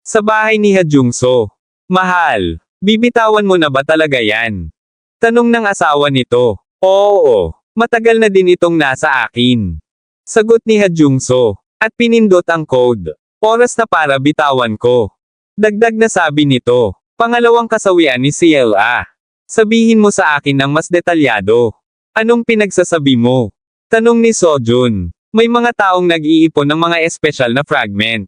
Sa bahay ni Hajungso. Mahal, bibitawan mo na ba talaga yan? Tanong ng asawa nito. Oo, matagal na din itong nasa akin. Sagot ni Hajungso. At pinindot ang code. Oras na para bitawan ko. Dagdag na sabi nito. Pangalawang kasawian ni CLA. Sabihin mo sa akin ng mas detalyado. Anong pinagsasabi mo? Tanong ni Sojun. May mga taong nag-iipon ng mga espesyal na fragment.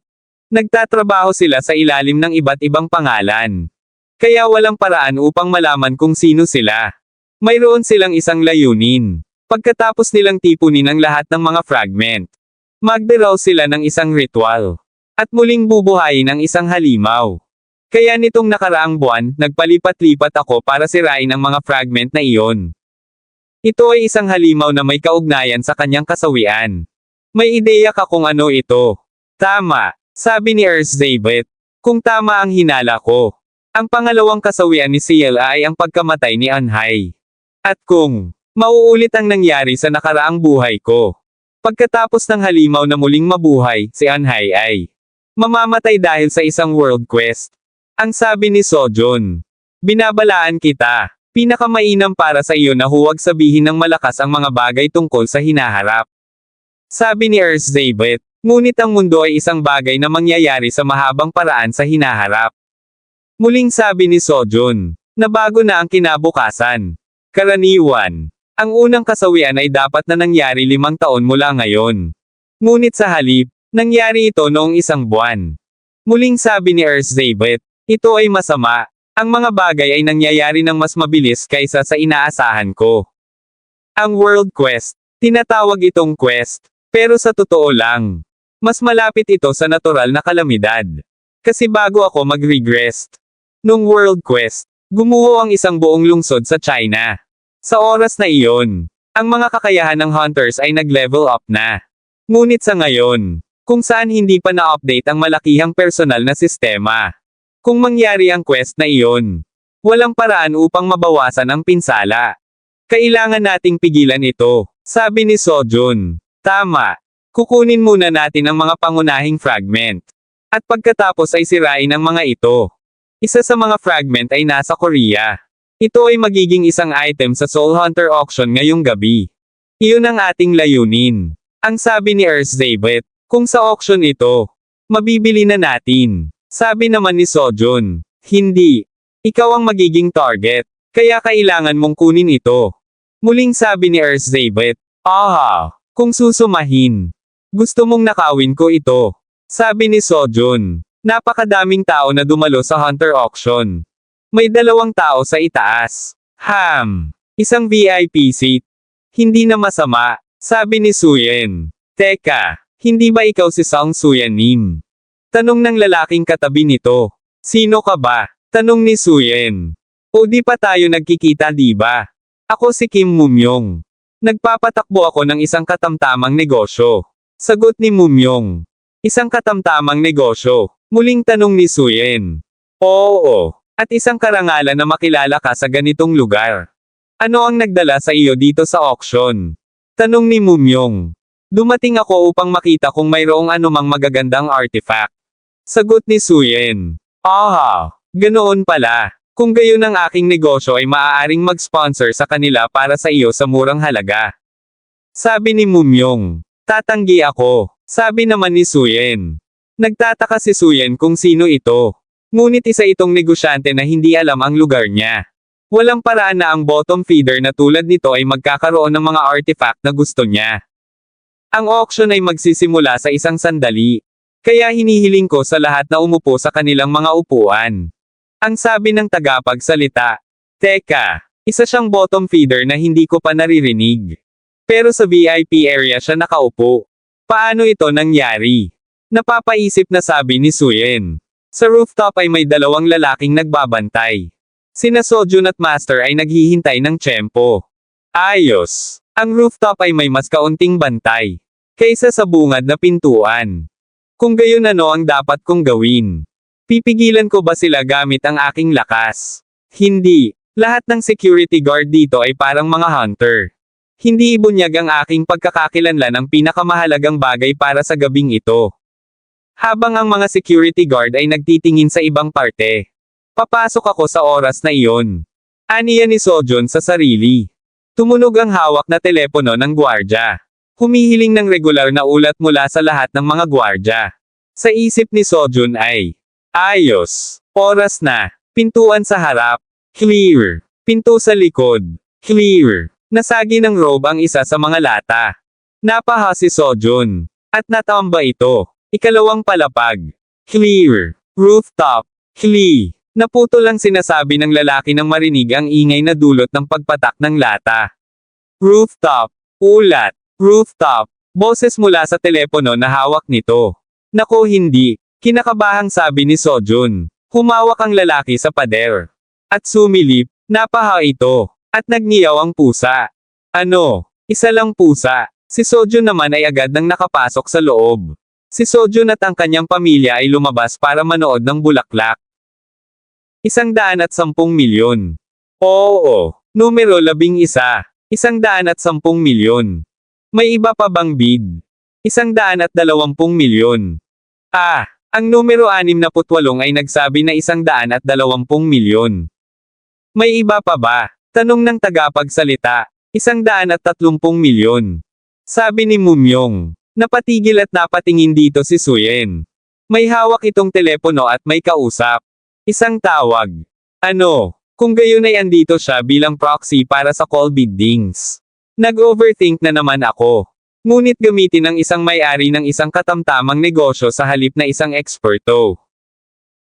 Nagtatrabaho sila sa ilalim ng iba't ibang pangalan. Kaya walang paraan upang malaman kung sino sila. Mayroon silang isang layunin. Pagkatapos nilang tipunin ang lahat ng mga fragment, magdaraw sila ng isang ritual. At muling bubuhayin ang isang halimaw. Kaya nitong nakaraang buwan, nagpalipat-lipat ako para sirain ang mga fragment na iyon. Ito ay isang halimaw na may kaugnayan sa kanyang kasawian. May ideya ka kung ano ito? Tama, sabi ni Erzsébet. Kung tama ang hinala ko. Ang pangalawang kasawian ni CLA ay ang pagkamatay ni Anhay. At kung mauulit ang nangyari sa nakaraang buhay ko. Pagkatapos ng halimaw na muling mabuhay, si Anhay ay mamamatay dahil sa isang world quest. Ang sabi ni Sojun. Binabalaan kita. Pinakamainam para sa iyo na huwag sabihin ng malakas ang mga bagay tungkol sa hinaharap. Sabi ni Erzsébet. Ngunit ang mundo ay isang bagay na mangyayari sa mahabang paraan sa hinaharap. Muling sabi ni Sojun. Nabago na ang kinabukasan. Karaniwan. Ang unang kasawian ay dapat na nangyari 5 taon mula ngayon. Ngunit sa halip, nangyari ito noong 1 buwan. Muling sabi ni Erzsébet. Ito ay masama. Ang mga bagay ay nangyayari ng mas mabilis kaysa sa inaasahan ko. Ang World Quest. Tinatawag itong quest. Pero sa totoo lang, mas malapit ito sa natural na kalamidad. Kasi bago ako mag-regress, nung World Quest, gumuho ang isang buong lungsod sa China. Sa oras na iyon, ang mga kakayahan ng hunters ay nag-level up na. Ngunit sa ngayon, kung saan hindi pa na-update ang malakihang personal na sistema. Kung mangyari ang quest na iyon, walang paraan upang mabawasan ang pinsala. Kailangan nating pigilan ito, sabi ni Sojun. Tama. Kukunin muna natin ang mga pangunahing fragment. At pagkatapos ay sirain ang mga ito. Isa sa mga fragment ay nasa Korea. Ito ay magiging isang item sa Soul Hunter auction ngayong gabi. Iyon ang ating layunin. Ang sabi ni Erzsébet, kung sa auction ito, mabibili na natin. Sabi naman ni Sojun, hindi. Ikaw ang magiging target, kaya kailangan mong kunin ito. Muling sabi ni Erzsébet, aha, kung susumahin. Gusto mong nakawin ko ito. Sabi ni Sojun. Napakadaming tao na dumalo sa Hunter Auction. May 2 tao sa itaas. Isang VIP seat. Hindi na masama. Sabi ni Suyen. Teka, hindi ba ikaw si Song Suyanim? Tanong ng lalaking katabi nito. Sino ka ba? Tanong ni Suyen. O di pa tayo nagkikita di ba? Ako si Kim Mumyong. Nagpapatakbo ako ng isang katamtamang negosyo. Sagot ni Mumyong. Isang katamtamang negosyo. Muling tanong ni Suyen. Oo. At isang karangalan na makilala ka sa ganitong lugar. Ano ang nagdala sa iyo dito sa auction? Tanong ni Mumyong. Dumating ako upang makita kung mayroong anumang magagandang artifact. Sagot ni Suyen. Aha, ganoon pala. Kung gayon ang aking negosyo ay maaaring mag-sponsor sa kanila para sa iyo sa murang halaga. Sabi ni Mumyong. Tatanggi ako. Sabi naman ni Suyen. Nagtataka si Suyen kung sino ito. Ngunit isa itong negosyante na hindi alam ang lugar niya. Walang paraan na ang bottom feeder na tulad nito ay magkakaroon ng mga artifact na gusto niya. Ang auction ay magsisimula sa isang sandali. Kaya hinihiling ko sa lahat na umupo sa kanilang mga upuan. Ang sabi ng tagapagsalita. Teka, isa siyang bottom feeder na hindi ko pa naririnig. Pero sa VIP area siya nakaupo. Paano ito nangyari? Napapaisip na sabi ni Suyen. Sa rooftop ay may 2 lalaking nagbabantay. Sina Sojun at Master ay naghihintay ng tiyempo. Ayos. Ang rooftop ay may mas kaunting bantay kaysa sa bungad na pintuan. Kung gayon ano ang dapat kong gawin? Pipigilan ko ba sila gamit ang aking lakas? Hindi. Lahat ng security guard dito ay parang mga hunter. Hindi ibunyag ang aking pagkakakilanlan ang pinakamahalagang bagay para sa gabing ito. Habang ang mga security guard ay nagtitingin sa ibang parte. Papasok ako sa oras na iyon. Aniya ni Sojun sa sarili. Tumunog ang hawak na telepono ng gwardya. Humihiling ng regular na ulat mula sa lahat ng mga gwardya. Sa isip ni Sojun ay, ayos. Oras na. Pintuan sa harap. Clear. Pinto sa likod. Clear. Nasagi ng robe ang isa sa mga lata. Napaha si Sojun. At natamba ito. Ikalawang palapag. Clear. Rooftop. Clear. Naputol ang sinasabi ng lalaki nang marinig ang ingay na dulot ng pagpatak ng lata. Rooftop. Ulat. Rooftop. Boses mula sa telepono na hawak nito. Naku hindi. Kinakabahang sabi ni Sojun. Humawak ang lalaki sa pader. At sumilip. Napaha ito. At nagngiyaw ang pusa. Ano? Isa lang pusa. Si Sojun naman ay agad nang nakapasok sa loob. Si Sojun at ang kanyang pamilya ay lumabas para manood ng bulaklak. 110 milyon. Oo. Numero 11. 110 milyon. May iba pa bang bid? 120 milyon. Ang numero 68 ay nagsabi na 120 milyon. May iba pa ba? Tanong ng tagapagsalita. 130 milyon. Sabi ni Mumyong. Napatigil at napatingin dito si Suyen. May hawak itong telepono at may kausap. Isang tawag. Ano? Kung gayon ay andito siya bilang proxy para sa call biddings. Nag-overthink na naman ako. Ngunit gamitin ng isang may-ari ng isang katamtamang negosyo sa halip na isang eksperto.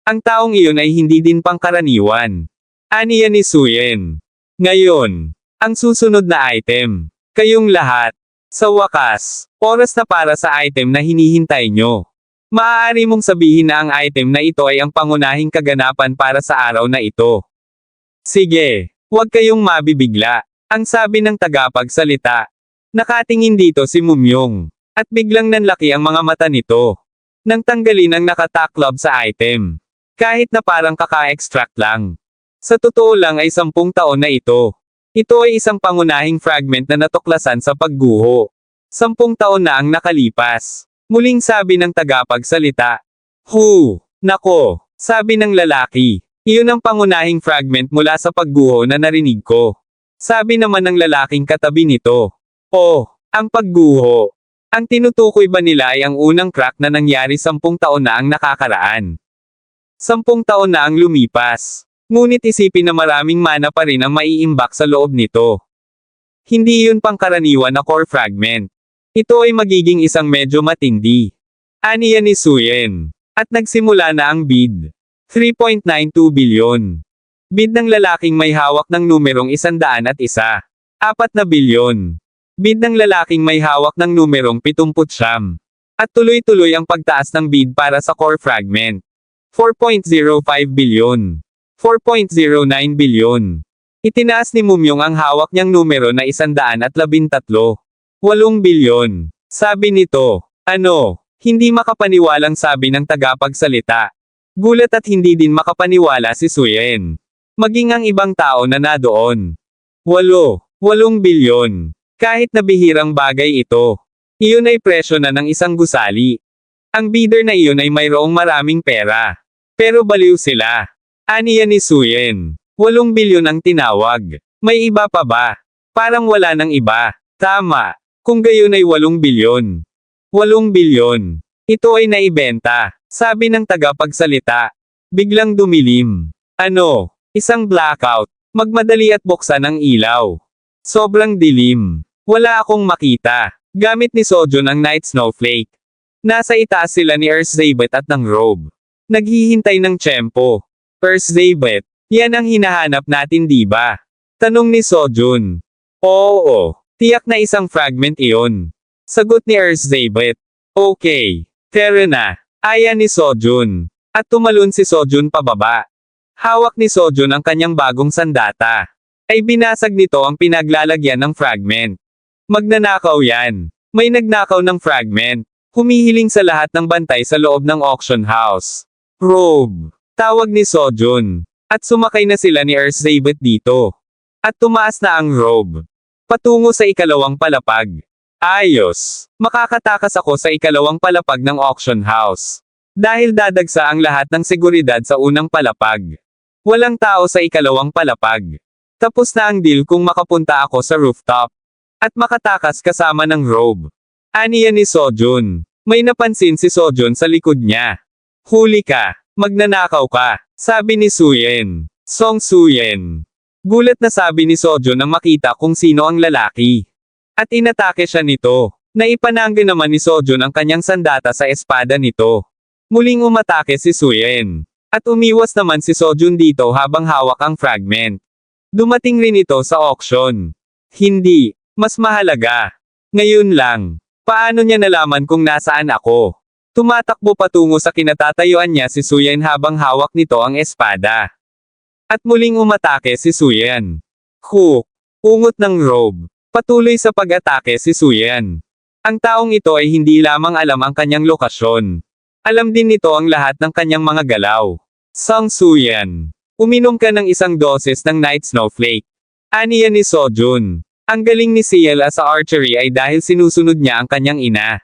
Ang taong iyon ay hindi din pangkaraniwan. Aniya ni Suyen. Ngayon, ang susunod na item. Kayong lahat. Sa wakas, oras na para sa item na hinihintay nyo. Maaari mong sabihin na ang item na ito ay ang pangunahing kaganapan para sa araw na ito. Sige, huwag kayong mabibigla, ang sabi ng tagapagsalita. Nakatingin dito si Mumyong, at biglang nanlaki ang mga mata nito. Nang tanggalin ang nakataklob sa item. Kahit na parang kaka-extract lang. Sa totoo lang ay 10 taon na ito. Ito ay isang pangunahing fragment na natuklasan sa pagguho. 10 taon na ang nakalipas. Muling sabi ng tagapagsalita. Nako, sabi ng lalaki. Iyon ang pangunahing fragment mula sa pagguho na narinig ko. Sabi naman ng lalaking katabi nito. Ang pagguho. Ang tinutukoy ba nila ay ang unang crack na nangyari 10 taon na ang nakakaraan? 10 taon na ang lumipas. Ngunit isipin na maraming mana pa rin ang maiimbak sa loob nito. Hindi yun pangkaraniwan na core fragment. Ito ay magiging isang medyo matindi. Aniya ni Suyen. At nagsimula na ang bid. 3.92 bilyon. Bid ng lalaking may hawak ng numerong 101. 4 na bilyon. Bid ng lalaking may hawak ng numerong 79. At tuloy-tuloy ang pagtaas ng bid para sa core fragment. 4.05 bilyon. 4.09 bilyon. Itinaas ni Mumyong ang hawak niyang numero na 113. 8 bilyon. Sabi nito. Ano? Hindi makapaniwalang sabi ng tagapagsalita. Gulat at hindi din makapaniwala si Suyen. Maging ang ibang tao na nadoon. 8 bilyon. Kahit na bihirang bagay ito. Iyon ay presyo na ng isang gusali. Ang bidder na iyon ay mayroong maraming pera. Pero baliw sila. Aniya ni Suyen. 8 bilyon ang tinawag. May iba pa ba? Parang wala nang iba. Tama. Kung gayon ay 8 bilyon. 8 bilyon. Ito ay naibenta. Sabi ng tagapagsalita. Biglang dumilim. Ano? Isang blackout. Magmadali at buksan ang ilaw. Sobrang dilim. Wala akong makita. Gamit ni Sojun ang Night Snowflake. Nasa itaas sila ni Earthsabet at ng Robe. Naghihintay ng tiyempo. Earthsabet. Yan ang hinahanap natin diba? Tanong ni Sojun. Oo. Tiyak na isang fragment iyon. Sagot ni Earthsabet. Okay. Tara na. Aya ni Sojun. At tumalon si Sojun pababa. Hawak ni Sojun ang kanyang bagong sandata. Ay binasag nito ang pinaglalagyan ng fragment. Magnanakaw yan. May nagnakaw ng fragment. Humihiling sa lahat ng bantay sa loob ng auction house. Robe. Tawag ni Sojun. At sumakay na sila ni Earthsabet dito. At tumaas na ang Robe. Patungo sa ikalawang palapag. Ayos. Makakatakas ako sa ikalawang palapag ng auction house. Dahil dadagsa ang lahat ng seguridad sa unang palapag. Walang tao sa ikalawang palapag. Tapos na ang deal kung makapunta ako sa rooftop. At makatakas kasama ng robe. Aniya ni Sojun. May napansin si Sojun sa likod niya. Huli ka. Magnanakaw ka. Sabi ni Suyen. Song Suyen. Gulat na sabi ni Sojun nang makita kung sino ang lalaki. At inatake siya nito. Naipanangga naman ni Sojun ang kanyang sandata sa espada nito. Muling umatake si Suyen. At umiwas naman si Sojun dito habang hawak ang fragment. Dumating rin ito sa auction. Hindi. Mas mahalaga. Ngayon lang. Paano niya nalaman kung nasaan ako? Tumatakbo patungo sa kinatatayuan niya si Suyen habang hawak nito ang espada. At muling umatake si Suyen. Hook. Ungot ng robe. Patuloy sa pag-atake si Suyen. Ang taong ito ay hindi lamang alam ang kanyang lokasyon. Alam din nito ang lahat ng kanyang mga galaw. Song Suyen. Uminom ka ng isang doses ng Night Snowflake. Aniya ni Sojun. Ang galing ni Ciela sa archery ay dahil sinusunod niya ang kanyang ina.